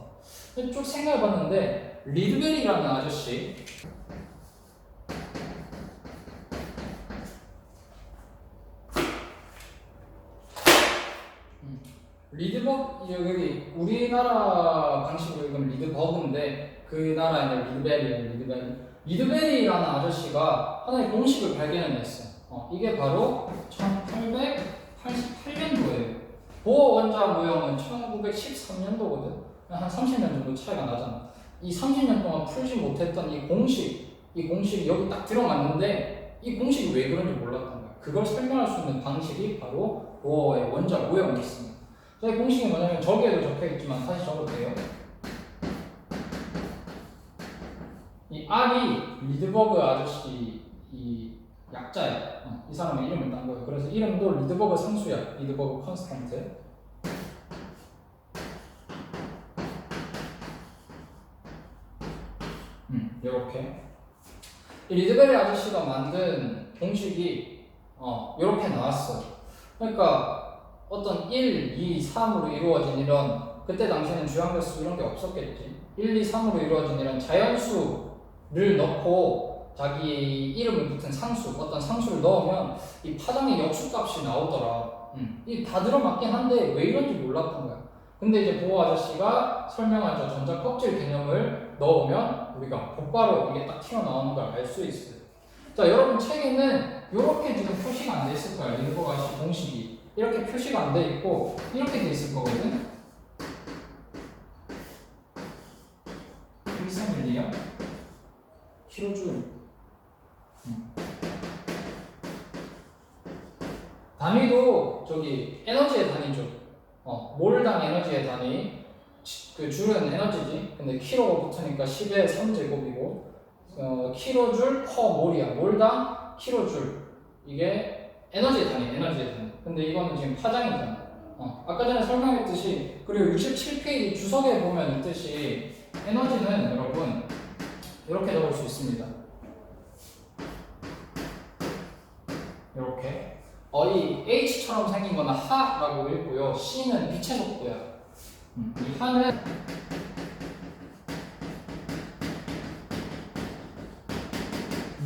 같아. 쭉 생각해봤는데 리드베리라는 아저씨 리드버그 여기 우리나라 방식으로 이건 리드버그인데 그 나라에는 리드베리라는 아저씨가 하나의 공식을 발견해냈어. 이게 바로 1888년도예요. 보어 원자 모형은 1913년도거든. 한 30년 정도 차이가 나잖아. 이 30년 동안 풀지 못했던 이 공식이 여기 딱 들어맞는데 이 공식이 왜 그런지 몰랐던 거야. 그걸 설명할 수 있는 방식이 바로 보어의 원자 모형이었습니다. 저희 공식이 뭐냐면 저기에도 적혀있지만 다시 적을게요. 이 R이 리드버그 아저씨 이 약자야. 이 사람의 이름을 딴 거예요. 그래서 이름도 리드버그 상수야. 리드버그 컨스탄트. 이렇게 이 리드베리 아저씨가 만든 공식이 이렇게 나왔어. 그러니까 어떤 1, 2, 3으로 이루어진 이런 그때 당시에는 주항별수 이런 게 없었겠지. 1, 2, 3으로 이루어진 이런 자연수를 넣고 자기 이름을 붙은 상수, 어떤 상수를 넣으면 이 파장의 역수값이 나오더라. 이 다 들어맞긴 한데 왜 이런지 몰랐던 거야. 근데 이제 보어 아저씨가 설명한 저 전자 껍질 개념을 넣으면 우리가 곧바로 이게 딱 튀어나오는 걸 알 수 있어요. 자, 여러분 책에는 이렇게 지금 표시가 안 돼 있을 거야. 리드버그 아저씨 공식이. 이렇게 표시가 안 돼 있고 이렇게 돼 있을 거거든. 1.3밀리야 킬로줄. 단위도 저기 에너지의 단위죠. 몰당 에너지의 단위. 그 줄은 에너지지. 근데 킬로가 붙으니까 10의 3제곱이고 킬로줄 퍼 몰이야. 몰당 킬로줄. 이게 에너지의 단위. 근데 이거는 지금 파장이잖아. 아까 전에 설명했듯이 그리고 67페이지 주석에 보면 있듯이 에너지는 여러분 이렇게 적을 수 있습니다. 이렇게 이 H처럼 생긴 거는 하라고 읽고요. C는 빛의 속도야. 이 하는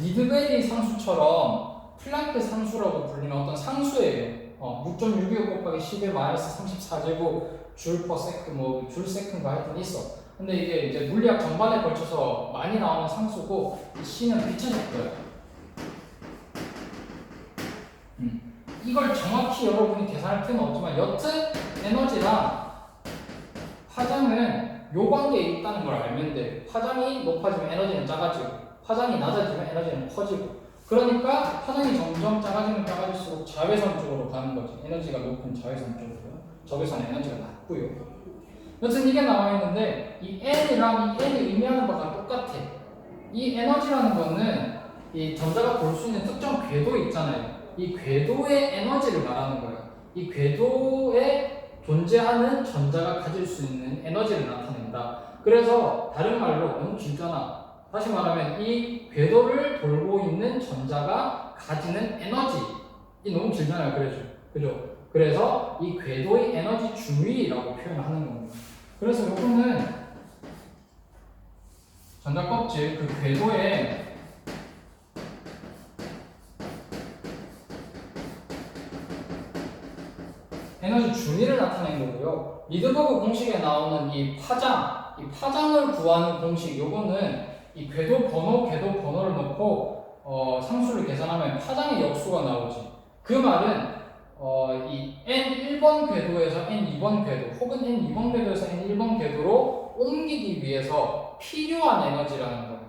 리드베리 상수처럼 플랑크 상수라고 불리는 어떤 상수예요. 6.625 곱하기 10의 마이너스 34제곱 줄 퍼 세컨 줄 세컨가 하여튼 있어. 근데 이게 이제 물리학 전반에 걸쳐서 많이 나오는 상수고 이 C는 빛의 속도야. 이걸 정확히 여러분이 계산할 필요는 없지만 여튼 에너지랑 파장은 요 관계에 있다는 걸 알면 돼. 파장이 높아지면 에너지는 작아지고 파장이 낮아지면 에너지는 커지고 그러니까 파장이 점점 작아지면 작아질수록 자외선 쪽으로 가는 거지. 에너지가 높은 자외선 쪽으로요. 적외선 에너지가 낮고요. 여튼 이게 나와 있는데 이 N이랑 이 N이 의미하는 바가 똑같아. 이 에너지라는 거는 이 전자가 볼 수 있는 특정 궤도 있잖아요. 이 궤도의 에너지를 말하는 거예요. 이 궤도에 존재하는 전자가 가질 수 있는 에너지를 나타낸다. 그래서 다른 말로 너무 길잖아. 다시 말하면 이 궤도를 돌고 있는 전자가 가지는 에너지. 이 너무 길잖아요. 그죠? 그래서 이 궤도의 에너지 중위라고 표현하는 겁니다. 그래서 요거는 전자 껍질 그 궤도의 에너지 중위를 나타낸 거고요. 리드버그 공식에 나오는 이 파장을 구하는 공식, 요거는 이 궤도 번호를 넣고 상수를 계산하면 파장의 역수가 나오지. 그 말은 이 N1번 궤도에서 N2번 궤도 혹은 N2번 궤도에서 N1번 궤도로 옮기기 위해서 필요한 에너지라는 거예요.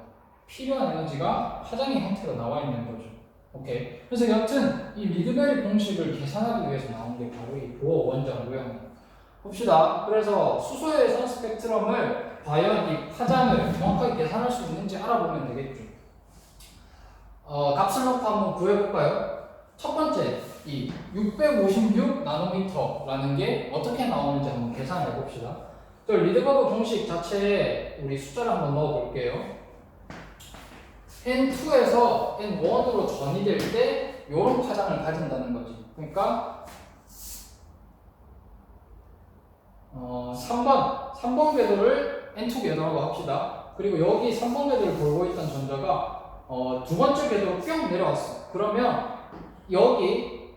필요한 에너지가 파장의 형태로 나와 있는 거죠. 오케이. 그래서 여튼 이 리드베리 공식을 계산하기 위해서 나온 게 바로 이 보어 원자고요. 봅시다. 그래서 수소의 선 스펙트럼을 과연 이 파장을 정확하게 계산할 수 있는지 알아보면 되겠죠. 값을 놓고 한번 구해볼까요? 첫 번째, 이 656 나노미터라는 게 어떻게 나오는지 한번 계산해 봅시다. 저 리드버그 공식 자체에 우리 숫자를 한번 넣어 볼게요. N2에서 N1으로 전이 될 때 이런 파장을 가진다는 거지. 그러니까 3번 궤도를 N2 궤도라고 합시다. 그리고 여기 3번 궤도를 돌고 있던 전자가 두 번째 궤도로 뿅 내려왔어. 그러면 여기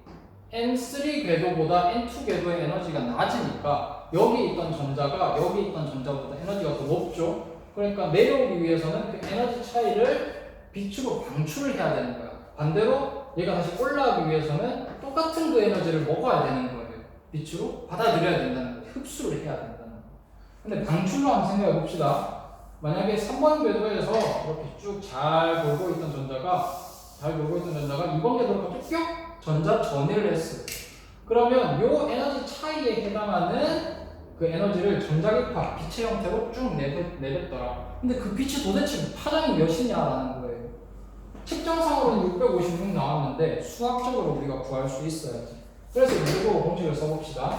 N3 궤도보다 N2 궤도의 에너지가 낮으니까 여기 있던 전자가 여기 있던 전자보다 에너지가 더 높죠. 그러니까 내려오기 위해서는 그 에너지 차이를 빛으로 방출을 해야 되는 거야. 반대로 얘가 다시 올라가기 위해서는 똑같은 그 에너지를 먹어야 되는 거예요. 빛으로 받아들여야 된다는 거예요. 흡수를 해야 된다는 거예요. 근데 방출로 한번 생각해 봅시다. 만약에 3번 궤도에서 이렇게 쭉 잘 돌고 있던 전자가 2번 궤도로 갑자기 뿅 전자 전이를 했어요. 그러면 요 에너지 차이에 해당하는 그 에너지를 전자기파 빛의 형태로 쭉 내렸더라. 근데 그 빛이 도대체 파장이 몇이냐라는 거예요. 측정상으로는 656 나왔는데 수학적으로 우리가 구할 수 있어야지. 그래서 이거 공식을 써봅시다.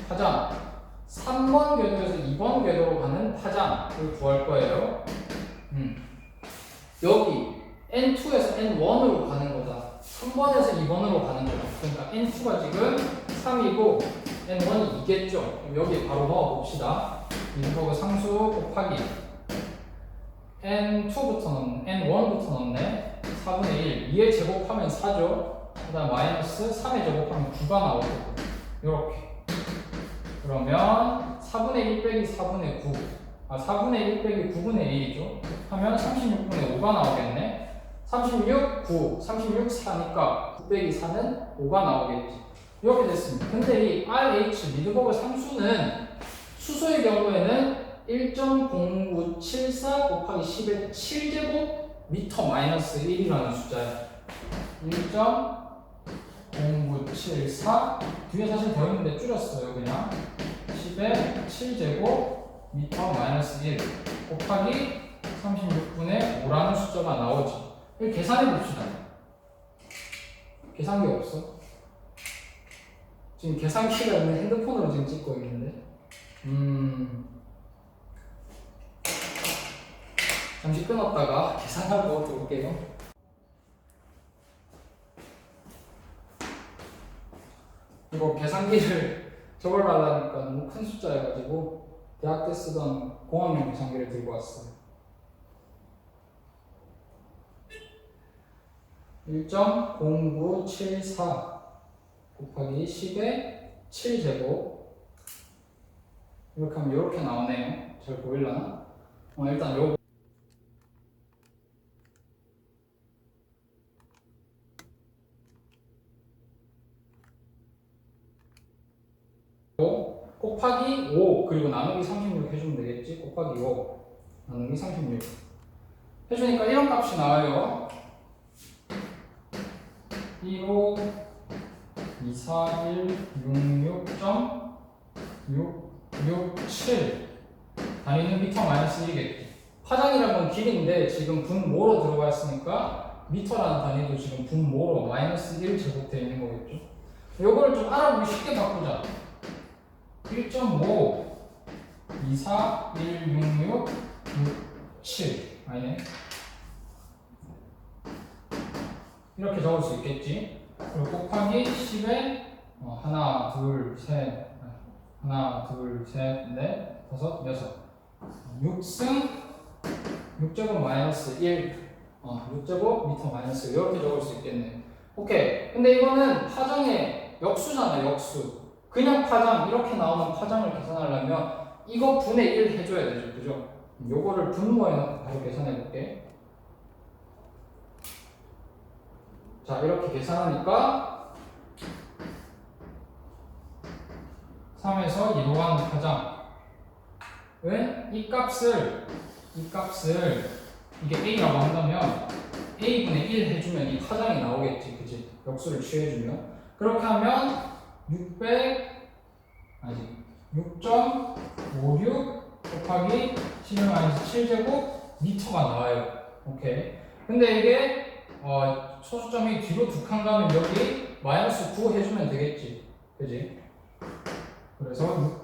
파장 3번 궤도에서 2번 궤도로 가는 파장을 구할 거예요. 여기 N2에서 N1으로 가는 거다. 3번에서 2번으로 가는 거다. 그러니까 N2가 지금 3이고 N1이 2겠죠. 여기 바로 넣어봅시다. 리드버그 상수 곱하기 N2부터 넣네, N1부터 넣네. 4분의 1, 2의 제곱하면 4죠. 그 다음 마이너스 3의 제곱하면 9가 나오고 요렇게. 그러면 4분의 1 빼기 4분의 9 4분의 1 빼기 9분의 1이죠. 하면 36분의 5가 나오겠네. 36, 9, 36, 4니까 9 빼기 4는 5가 나오겠지. 이렇게 됐습니다. 근데 이 RH, 리드버그 상수는 수소의 경우에는 1.0974 곱하기 10의 7제곱 미터 마이너스 1이라는 숫자야. 1.0974 뒤에 사실 되어 있는데 줄였어요. 그냥 10의 7제곱 미터 마이너스 1 곱하기 36분의 5라는 숫자가 나오지. 이걸 계산해 봅시다. 계산기 없어? 지금 계산기가 있는 핸드폰으로 지금 찍고 있는데 잠시 끊었다가 계산하고 또 올게요. 이거 계산기를 적어달라니까 너무 큰 숫자여가지고 대학 때 쓰던 공학용 계산기를 들고 왔어요. 1.0974 곱하기 10의 7제곱 이렇게 하면 이렇게 나오네요. 잘 보이려나? 일단 요 곱하기 5 그리고 나누기 36 해주면 되겠지? 곱하기 5 나누기 36 해주니까 이런 값이 나와요. 15 241 66.667 단위는 미터 마이너스 1이겠지. 파장이라는 건 길인데 지금 분모로 들어가 있으니까 미터라는 단위도 지금 분모로 마이너스 1 제곱되어 있는 거겠죠. 요거를 좀 알아보기 쉽게 바꾸자. 1.5 24 166 67 아니네. 이렇게 적을 수 있겠지. 그리고 곱하기 10에 하나, 둘, 셋, 넷, 다섯, 여섯 6승 6제곱 마이너스 1 6제곱 미터 마이너스 이렇게 적을 수 있겠네. 오케이. 근데 이거는 파장의 역수잖아. 역수. 그냥 파장 이렇게 나오는 파장을 계산하려면 이거 분의 1 해줘야 되죠. 그죠? 요거를 분모에 넣고 바로 계산해 볼게. 자, 이렇게 계산하니까 3에서 2로 가는 파장 이게 A라고 한다면 A분의 1 해주면 이 파장이 나오겠지, 그치? 역수를 취해주면. 그렇게 하면 6.56 곱하기 10-7제곱 미터가 나와요. 오케이. 근데 이게 소수점이 뒤로 두 칸 가면 여기 마이너스 9 해주면 되겠지, 그지? 그래서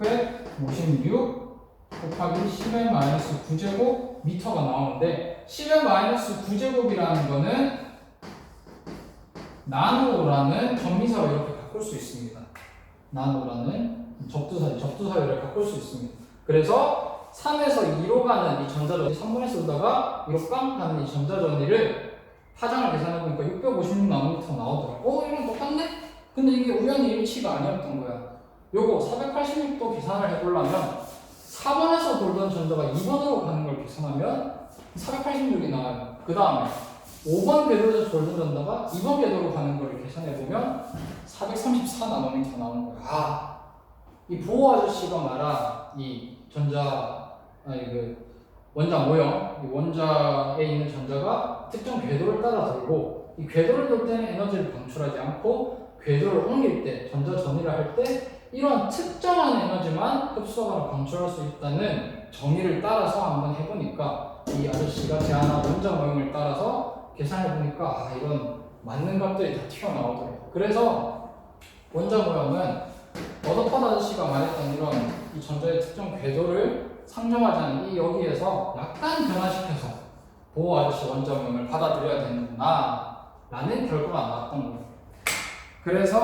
656 곱하기 10의 마이너스 9제곱 미터가 나오는데 10의 마이너스 9제곱이라는 거는 나노라는 전미사로 이렇게 바꿀 수 있습니다. 나노라는 접두사로 이렇게 바꿀 수 있습니다. 그래서 3에서 2로 가는 이 전자전이 3분의 4다가 2로 깡 가는 이 전자전이를 파장을 계산해보니까 656 나노미터 나오더라고. 이건 똑같네? 근데 이게 우연히 일치가 아니었던 거야. 요거 486도 계산을 해보려면 4번에서 돌던 전자가 2번으로 가는 걸 계산하면 486이 나와요. 그 다음에 5번 궤도에서 돌던 전자가 2번 궤도로 가는 걸 계산해보면 434 나노미터 나오는 거야. 이 보호 아저씨가 말한 이 원자 모형, 이 원자에 있는 전자가 특정 궤도를 따라 돌고 이 궤도를 돌 때는 에너지를 방출하지 않고 궤도를 옮길 때, 전자 전이를 할 때 이런 특정한 에너지만 흡수하거나 방출할 수 있다는 정의를 따라서 한번 해보니까 이 아저씨가 제안한 원자 모형을 따라서 계산해보니까 이런 맞는 값들이 다 튀어나오더라고요. 그래서 원자 모형은 러더퍼드 아저씨가 말했던 이런 이 전자의 특정 궤도를 상정하자는 이 여기에서 약간 변화시켜서 보호 아저씨 원자 모형을 받아들여야 되는구나 라는 결과가 나왔던 거예요. 그래서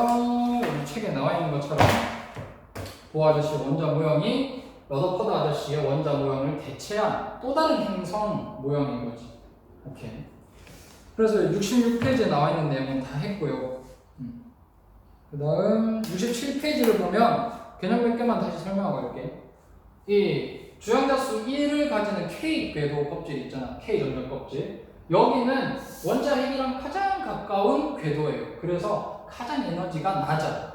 여기 책에 나와 있는 것처럼 보호 아저씨 원자 모형이 러더퍼드 아저씨의 원자 모형을 대체한 또 다른 행성 모형인 거지. 오케이. 그래서 66페이지에 나와 있는 내용은 다 했고요. 그 다음 67페이지를 보면 개념 몇 개만 다시 설명하고 갈게. 이 주양자수 1을 가지는 K 궤도 껍질 있잖아. K 전자 껍질. 여기는 원자 핵이랑 가장 가까운 궤도예요. 그래서 가장 에너지가 낮아.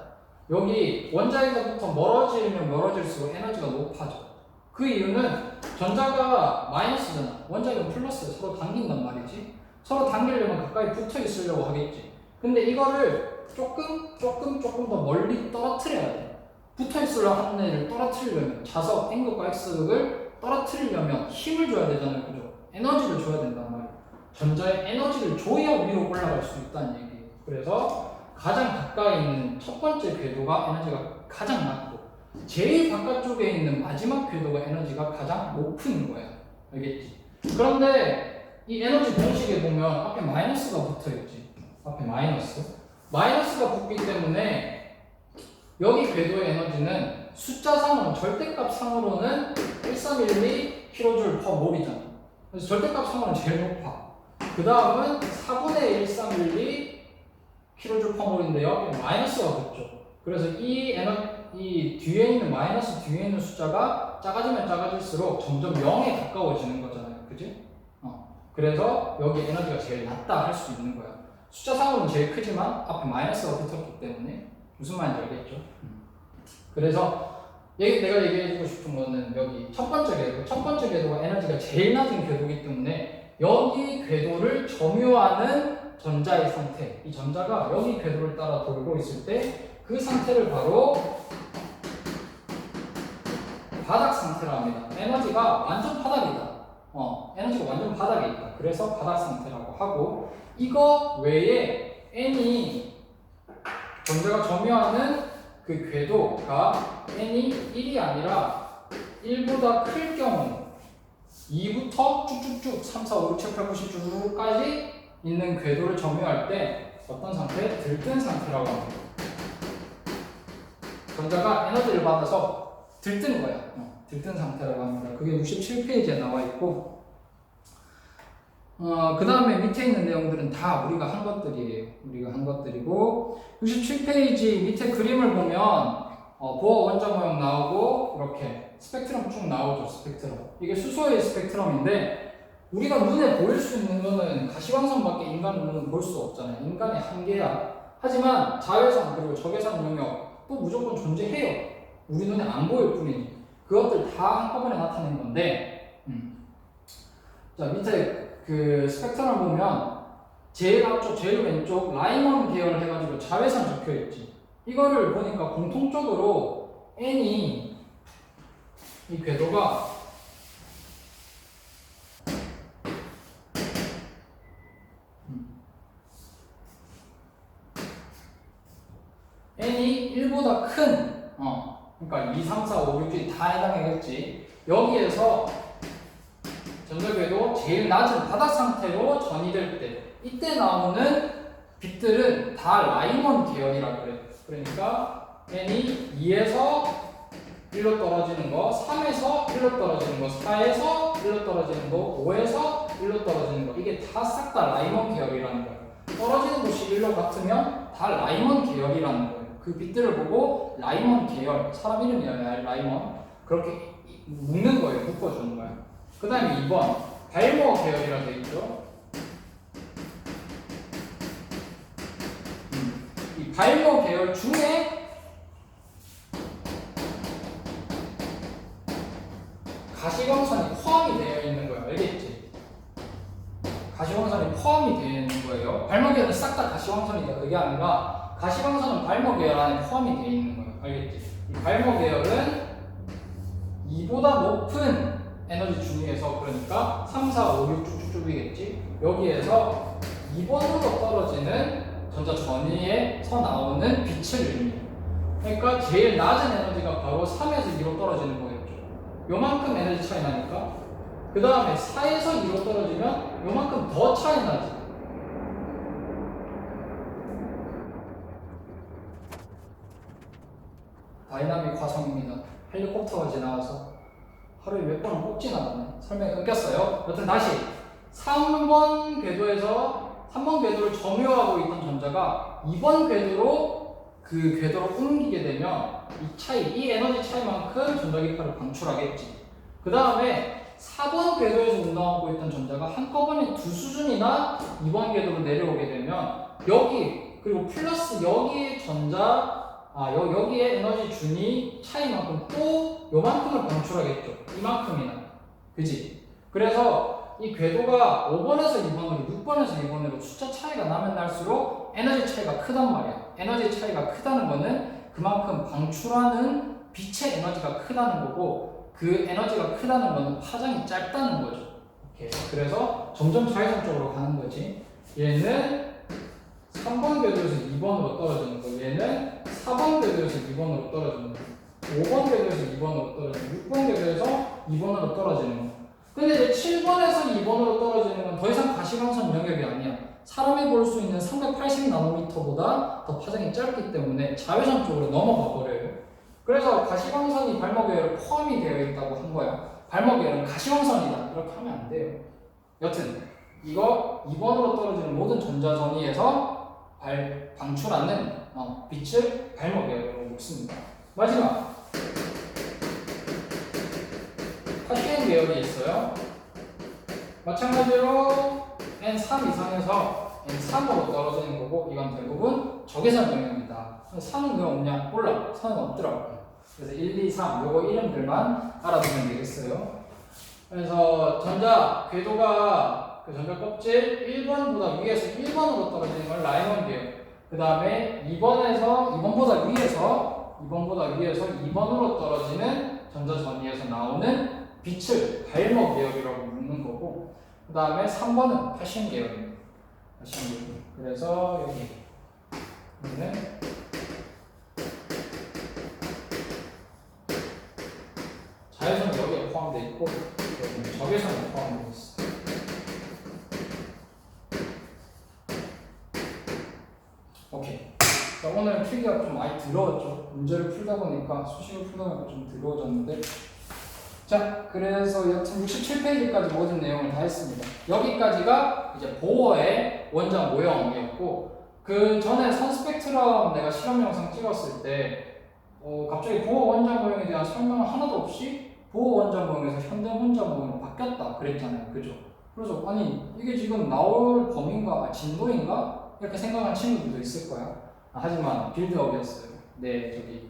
여기 원자 핵으로부터 멀어지면 멀어질수록 에너지가 높아져. 그 이유는 전자가 마이너스잖아. 원자 핵은 플러스에 서로 당긴단 말이지. 서로 당기려면 가까이 붙어 있으려고 하겠지. 근데 이거를 조금 더 멀리 떨어뜨려야 돼. 붙어 있으려 하는 애를 떨어뜨리려면 자석 N극과 X극을 떨어뜨리려면 힘을 줘야 되잖아요. 그죠? 에너지를 줘야 된단 말이야. 전자에 에너지를 줘야 위로 올라갈 수 있다는 얘기예요. 그래서 가장 가까이 있는 첫 번째 궤도가 에너지가 가장 낮고 제일 바깥쪽에 있는 마지막 궤도가 에너지가 가장 높은 거야. 알겠지? 그런데 이 에너지 공식에 보면 앞에 마이너스가 붙어있지. 앞에 마이너스가 붙기 때문에 여기 궤도의 에너지는 숫자상으로 절대값상으로는 1312 kJ/몰이잖아. 그래서 절대값상으로는 제일 높아. 그 다음은 4분의 1312 kJ/몰인데 여기 마이너스가 붙죠. 그래서 이 뒤에 있는 마이너스 뒤에 있는 숫자가 작아지면 작아질수록 점점 0에 가까워지는 거잖아요. 그지? 그래서 여기 에너지가 제일 낮다 할 수 있는 거야. 숫자상으로는 제일 크지만 앞에 마이너스가 붙었기 때문에 무슨 말인지 알겠죠? 그래서 내가 얘기해주고 싶은 거는 여기 첫 번째 궤도가 에너지가 제일 낮은 궤도이기 때문에 여기 궤도를 점유하는 전자의 상태, 이 전자가 여기 궤도를 따라 돌고 있을 때 그 상태를 바로 바닥 상태라고 합니다. 에너지가 완전 바닥이다. 에너지가 완전 바닥에 있다. 그래서 바닥 상태라고 하고, 이거 외에 n이 전자가 점유하는 그 궤도가 n이 1이 아니라 1보다 클 경우 2부터 쭉쭉쭉 3, 4, 5, 6, 7, 8, 9, 10 쭉까지 있는 궤도를 점유할 때 어떤 상태? 들뜬 상태라고 합니다. 전자가 에너지를 받아서 들뜬 거야. 들뜬 상태라고 합니다. 그게 67페이지에 나와 있고, 그 다음에 밑에 있는 내용들은 다 우리가 한 것들이고, 67페이지 밑에 그림을 보면 보어 원자 모형 나오고 이렇게 스펙트럼 쭉 나오죠. 스펙트럼. 이게 수소의 스펙트럼인데 우리가 눈에 보일 수 있는 거는 가시광선밖에 인간 눈은 볼 수 없잖아요. 인간의 한계야. 하지만 자외선 그리고 적외선 영역 또 무조건 존재해요. 우리 눈에 안 보일 뿐이지. 그것들 다 한꺼번에 나타낸 건데, 자 밑에 그 스펙트럼 보면 제일 앞쪽, 제일 왼쪽 라이먼 계열 해가지고 자외선 적혀있지. 이거를 보니까 공통적으로 N이 이 궤도가 N이 1보다 큰, 그러니까 2, 3, 4, 5, 6, 7 다 해당하겠지. 여기에서 전자궤도 제일 낮은 바닥 상태로 전이될 때, 이때 나오는 빛들은 다 라이먼 계열이라 그래. 그러니까 N이 2에서 1로 떨어지는 거, 3에서 1로 떨어지는 거, 4에서 1로 떨어지는 거, 5에서 1로 떨어지는 거, 이게 다 싹 다 라이먼 계열이라는 거예요. 떨어지는 곳이 1로 같으면 다 라이먼 계열이라는 거예요. 그 빛들을 보고 라이먼 계열, 사람 이름이야 라이먼, 그렇게 묶는 거예요. 묶어주는 거예요. 그 다음에 2번 발모 계열이라 되어 있죠. 이 발모 계열 중에 가시광선이 포함이 되어 있는 거예요. 알겠지? 가시광선이 포함이 되어 있는 거예요. 발모 계열은 싹 다 가시광선이다. 그게 아니라 가시광선은 발모 계열 안에 포함이 되어 있는 거예요. 알겠지? 이 발모 계열은 2보다 높은 에너지 중위에서, 그러니까 3, 4, 5, 6 쭉쭉쭉이겠지? 여기에서 2번으로 떨어지는 전자 전위에서 나오는 빛을 의미해요. 그러니까 제일 낮은 에너지가 바로 3에서 2로 떨어지는 거겠죠. 요만큼 에너지 차이 나니까. 그 다음에 4에서 2로 떨어지면 요만큼 더 차이 나지. 다이나믹 화성입니다. 헬리콥터가 지나가서 하루에 몇 번은 꼭 지나가네. 설명이 끊겼어요. 여튼 다시 3번 궤도에서 3번 궤도를 점유하고 있던 전자가 2번 궤도로 그 궤도로 옮기게 되면 이 차이, 이 에너지 차이만큼 전자기파를 방출하겠지. 그 다음에 4번 궤도에서 운동하고 있던 전자가 한꺼번에 두 수준이나 2번 궤도로 내려오게 되면 여기, 그리고 플러스 여기에 여기에 에너지 준위 차이만큼 또 요만큼을 방출하겠죠. 이만큼이나. 그지? 그래서 이 궤도가 5번에서 2번으로, 6번에서 2번으로 숫자 차이가 나면 날수록 에너지 차이가 크단 말이야. 에너지 차이가 크다는 거는 그만큼 방출하는 빛의 에너지가 크다는 거고, 그 에너지가 크다는 거는 파장이 짧다는 거죠. 오케이. 그래서 점점 자외선쪽으로 가는 거지. 얘는 3번 궤도에서 2번으로 떨어지는 거, 얘는 4번 궤도에서 2번으로 떨어지는 거, 5번 궤도에서 2번으로 떨어지는 거, 6번 궤도에서 2번으로 떨어지는 거. 근데 이제 7번에서 2번으로 떨어지는 건 더 이상 가시광선 영역이 아니야. 사람이 볼 수 있는 380나노미터보다 더 파장이 짧기 때문에 자외선 쪽으로 넘어가 버려요. 그래서 가시광선이 발목계열에 포함이 되어 있다고 한 거야. 발목계열은 가시광선이다. 이렇게 하면 안 돼요. 여튼 이거 2번으로 떨어지는 모든 전자전위에서 방출하는 빛을 발목계열로 묶습니다. 마지막 파시엔 계열이 있어요. 마찬가지로 N3 이상에서 N3으로 떨어지는 거고, 이건 대부분 적외선 영역입니다. 3은 왜 없냐? 몰라. 3은 없더라고요. 그래서 1, 2, 3 요거 이름들만 알아두면 되겠어요. 그래서 전자 궤도가 그 전자 껍질 1번보다 위에서 1번으로 떨어지는 건 라이먼 계열. 그 다음에 2번보다 위에서 2번으로 떨어지는 전자 전위에서 나오는 빛을 발모 계열이라고 부르는 거고, 그 다음에 3번은 파시엔 계열입니다. 파시엔 계열. 그래서 여기는 자외선이 여기에 포함되어 있고, 여기는 적외선이 포함되어 있어. 오케이. 자, 오늘 필기가 좀 많이 더러웠죠. 문제를 풀다 보니까, 수식을 풀다 보니까 좀 더러워졌는데, 자, 그래서 여튼 67페이지까지 모든 내용을 다 했습니다. 여기까지가 이제 보어의 원자 모형이었고, 그 전에 선스펙트럼 내가 실험 영상 찍었을 때 갑자기 보어 원자 모형에 대한 설명을 하나도 없이 보어 원자 모형에서 현대 원자 모형으로 바뀌었다 그랬잖아요. 그죠? 그래서 아니 이게 지금 나올 범위인가 진도인가 이렇게 생각하는 친구들도 있을 거야. 하지만 빌드업이었어요. 네,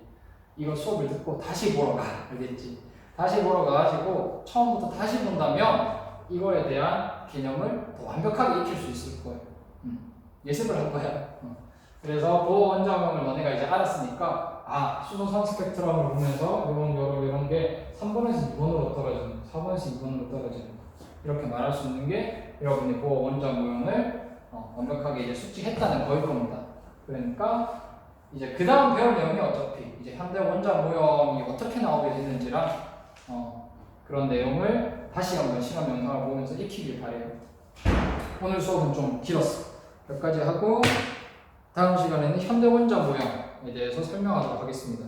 이거 수업을 듣고 다시 보러 가. 알겠지? 다시 보러 가가지고 처음부터 다시 본다면 이거에 대한 개념을 더 완벽하게 익힐 수 있을 거예요. 예습을 할 거야. 그래서 보호 원자명을 너네가 이제 알았으니까 수소산 스펙트럼을 보면서 이런 게 3번에서 2번으로 떨어지는 4번에서 2번으로 떨어지는 이렇게 말할 수 있는 게 여러분이 보호 원자 모형을 완벽하게 이제 숙지했다는 거입니다. 그러니까 이제 그 다음 배울 내용이 어차피 이제 현대 원자 모형이 어떻게 나오게 됐는지랑 그런 내용을 다시 한번 실험 영상을 보면서 익히길 바래요. 오늘 수업은 좀 길었어. 여기까지 하고 다음 시간에는 현대 원자 모형에 대해서 설명하도록 하겠습니다.